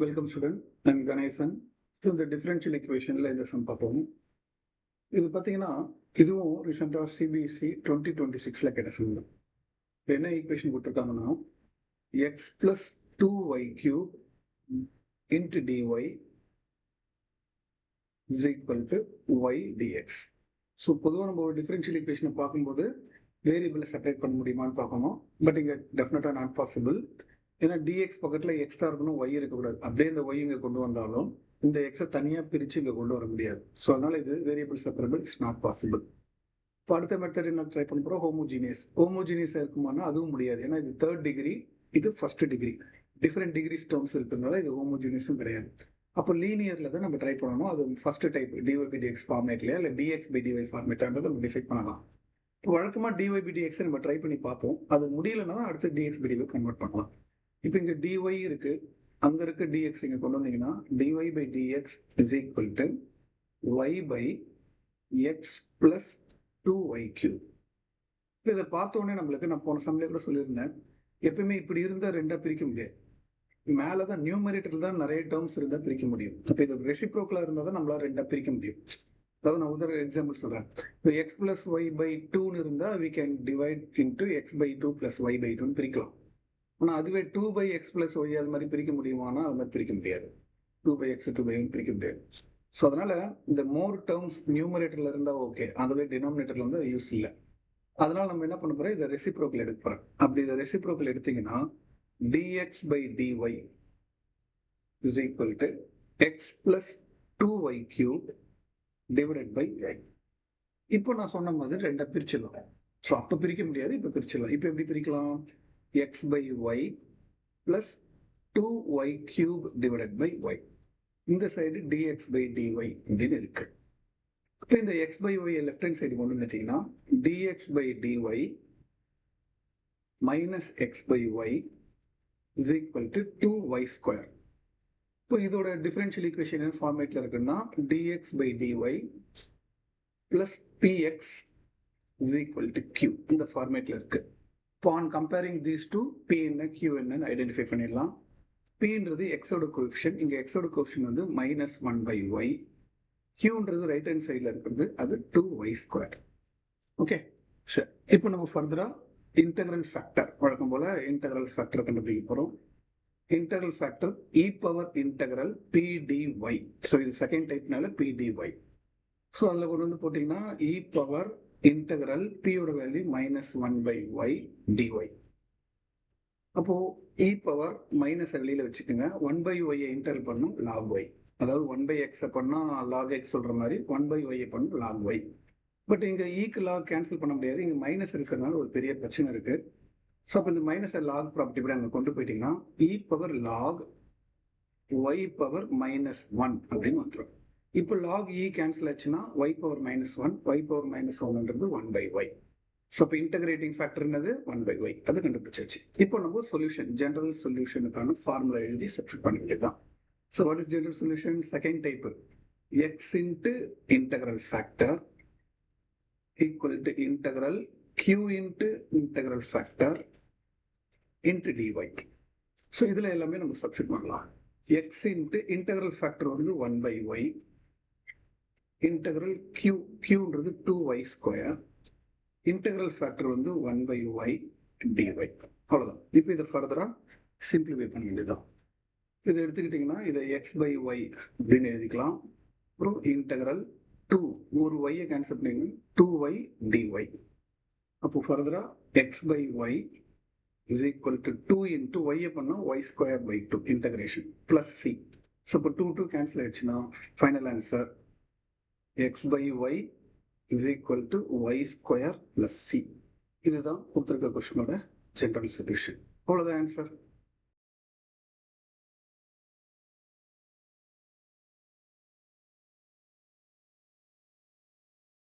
Welcome student, I'm Ganesan. So இந்த differential equationல இந்த sum பார்ப்போம். இது பார்த்தீங்கன்னா இதுவும் ரீசெண்டாக சிபிஎஸ்சி 2026ல கேட்ட sum. என்ன ஈக்குவேஷன் கொடுத்துருக்காங்கன்னா x plus 2y cube into dy is equal to y dx. So பொதுவாக நம்ம ஒரு டிஃபரன்ஷியல் ஈக்குவேஷனை பார்க்கும்போது வேரியபிளை செப்பரேட் பண்ண முடியுமான்னு பார்க்கணும். பட் இங்கே டெஃபினட்டாக நாட் பாசிபிள். ஏன்னா டிஎக்ஸ் பக்கத்தில் எக்ஸ் தான் இருக்கணும், ஒய் இருக்கக்கூடாது. அப்படியே இந்த ஒய் இங்கே கொண்டு வந்தாலும் இந்த எக்ஸை தனியாக பிரித்து இங்கே கொண்டு வர முடியாது. ஸோ அதனால் இது variable separable it's not possible. இப்போ அடுத்த மெத்தட் என்ன ட்ரை பண்ண போகிறோம், ஹோமோஜீனியஸாக இருக்குமானா அதுவும் முடியாது. ஏன்னா இது தேர்ட் டிகிரி, இது first degree, different degrees terms இருக்கிறதுனால இது ஹோமோஜீனியஸும் கிடையாது. அப்போ லீனியரில் தான் நம்ம ட்ரை பண்ணணும். அது first type dy by dx ஃபார்மேட்லையா இல்லை டிஎக்ஸ் பை டிஒய் ஃபார்மேட்டான்றதை நம்ம டிசைட் பண்ணலாம். இப்போ வழக்கமாக டிஒய் பை டிஎக்ஸை நம்ம ட்ரை பண்ணி பார்ப்போம். அது முடியலன்னா தான் அடுத்து டிஎக்ஸ் பை டிஒய் கன்வெர்ட் பண்ணலாம். இப்போ இங்கே டிஒய் இருக்கு, அங்கே இருக்க டிஎக்ஸ் இங்கே கொண்டு வந்தீங்கன்னா dy by dx is equal to y by x plus 2y cube. இப்போ இதை பார்த்தோன்னே நம்மளுக்கு நான் போன சமயம் கூட சொல்லியிருந்தேன், எப்பயுமே இப்படி இருந்தால் ரெண்டாக பிரிக்க முடியாது. மேலே தான் நியூமரேட்டர் தான் நிறைய டேர்ம்ஸ் இருந்தால் பிரிக்க முடியும். அப்போ இது ரெசிப்ரோக்கலாக இருந்தால் தான் நம்மளால ரெண்டாக பிரிக்க முடியும். அதாவது நான் உதர எக்ஸாம்பிள் சொல்கிறேன். இப்போ எக்ஸ் பிளஸ் ஒய் பை 2ன்னு இருந்தால் we can divide into x by 2 plus y by 2ன்னு பிரிக்கலாம். ஆனால் அதுவே 2 பை எக்ஸ் பிளஸ் ஒய் அது மாதிரி பிரிக்க முடியுமானா அது மாதிரி பிரிக்க முடியாது. 2 பை எக்ஸ் 2 பை பிரிக்க முடியாது. ஸோ அதனால இந்த மோர் டேர்ம்ஸ் நியூமரேட்டர்ல இருந்தால் ஓகே, அதுவே டினாமினேட்டர்ல வந்து அது யூஸ் இல்லை. அதனால நம்ம என்ன பண்ண போறோம், இதை ரெசிப்ரோக்கல் எடுக்க போறோம். அப்படி இதை ரெசிப்ரோக்கல் எடுத்தீங்கன்னா dx by dy is equal to x plus 2y cube divided by y. இப்போ நான் சொன்ன மாதிரி ரெண்டா பிரிச்சிடலாம். ஸோ அப்போ பிரிக்க முடியாது, இப்போ பிரிச்சிடலாம். இப்போ எப்படி பிரிக்கலாம், x by y plus 2y cube divided by y. இந்த சைடு dx by dy அப்படின்னு இருக்கு. இப்போ இந்த x by y left hand side கொண்டு வந்துட்டீங்கன்னா dx by dy minus x by y is equal to 2y square. இப்போ இதோட differential equation என்ன ஃபார்மேட்ல இருக்குன்னா dx by dy plus px is equal to q இந்த ஃபார்மேட்ல இருக்கு. இப்போ on comparing these two p என்ன q என்னன்னு ஐடென்டிஃபை பண்ணிடலாம். pன்றது xோட கோஎஃபிஷியன்ட், இங்க xோட கோஎஃபிஷியன்ட் வந்து -1 by y, qன்றது ரைட் ஹேண்ட் சைடில் இருக்கிறது அது 2y ஸ்கொயர். ஓகே சரி, இப்போ நம்ம ஃபர்தரா இன்டெக்ரல் ஃபேக்டர் வழக்கம் போல இன்டெக்ரல் ஃபேக்டர் கண்டுபிடிக்க போறோம். Integral factor e power integral P d y. So இது செகண்ட் டைப்னால பி டி ஒய். ஸோ அதில் கொண்டு வந்து போட்டிங்கன்னா இ பவர் இன்டெக்ரல் பியோட வேல்யூ -1 by y dy. அப்போ இ பவர் மைனஸ் வெளியில வச்சுக்கோங்க, 1 by y இன்டெக்ரல் பண்ணும் log y. அதாவது 1 by x பண்ணா log x சொல்ற மாதிரி 1 by y பண்ணும் log y. பட் இங்க ஈக்கு லாக் கேன்சல் பண்ண முடியாது, இங்க மைனஸ் இருக்கிறதுனால ஒரு பெரிய பிரச்சனை இருக்கு. ஸோ அப்போ இந்த மைனஸ் லாக் ப்ராப்பர்ட்டி படி அங்கே கொண்டு போயிட்டீங்கன்னா e power log y power -1 அப்படின்னு வந்துடும். இப்போ லாக் இ கேன்சல் ஆச்சுன்னா ஒய் பவர் -1, ஒய் பவர் -1ன்றது 1 by y. ஸோ இப்போ இன்டகிரேட்டிங் ஃபேக்டர் என்னது 1 by y, அது கண்டுபிடிச்சாச்சு. இப்போ நம்ம சொல்யூஷன் ஜெனரல் சொல்யூஷனுக்கான ஃபார்முலா எழுதி சப்ஸ்டிட் பண்ண வேண்டியதுதான். So what is general solution, second type x into integral factor equal to integral q into integral factor into dy. So இதுல எல்லாமே நம்ம சப்ஸ்டிட் பண்ணலாம். x into integral factor வந்து 1 by y, integral qன்றது 2y square, integral factor வந்து 1 by y dy. அவ்வளவுதான். இப்போ இதை ஃபர்தரா சிம்பிளிஃபை பண்ண வேண்டியதுதான். இதை எடுத்துக்கிட்டீங்கன்னா இதை x by y அப்படின்னு எழுதிக்கலாம். அப்புறம் இன்டெக்ரல் 2 ஒரு y கேன்சல் பண்ணீங்கன்னா 2y dy. அப்போ ஃபர்தரா x by y is equal to 2 into y பண்ணா y square by 2 integration plus c. So இப்போ 2 கேன்சல் ஆயிடுச்சுன்னா final answer x by y is equal to y square plus c. இதுதான் கொடுத்துருக்க கொஸ்டினோட general solution. அவ்வளோதான் answer.